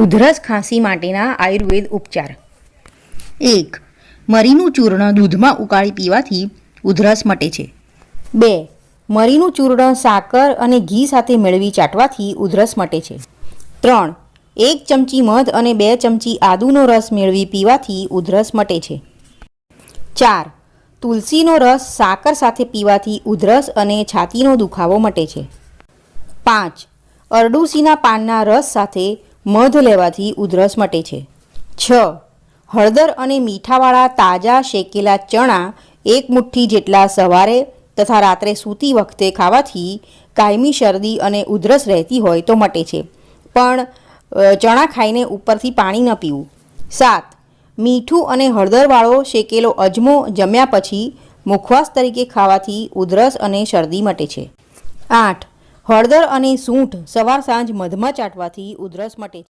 ઉધરસ ખાંસી માટેના આયુર્વેદ ઉપચાર. 1. મરીનું ચૂર્ણ દૂધમાં ઉકાળી પીવાથી ઉધરસ મટે છે. 2. મરીનું ચૂર્ણ સાકર અને ઘી સાથે મેળવી ચાટવાથી ઉધરસ મટે છે. 3. 1 ચમચી મધ અને 2 ચમચી આદુનો રસ મેળવી પીવાથી ઉધરસ મટે છે. 4. તુલસીનો રસ સાકર સાથે પીવાથી ઉધરસ અને છાતીનો દુખાવો મટે છે. 5. અરડુસીના પાનના રસ સાથે મધ લેવાથી ઉધરસ મટે છે. 6. હળદર અને મીઠાવાળા તાજા શેકેલા ચણા 1 મુઠ્ઠી જેટલા સવારે તથા રાત્રે સૂતી વખતે ખાવાથી કાયમી શરદી અને ઉધરસ રહેતી હોય તો મટે છે, પણ ચણા ખાઈને ઉપરથી પાણી ન પીવું. 7. મીઠું અને હળદરવાળો શેકેલો અજમો જમ્યા પછી મુખવાસ તરીકે ખાવાથી ઉધરસ અને શરદી મટે છે. 8. હળદર અને સૂંઠ સવાર સાંજ મધમાં ચાટવાથી ઉધરસ મટે છે.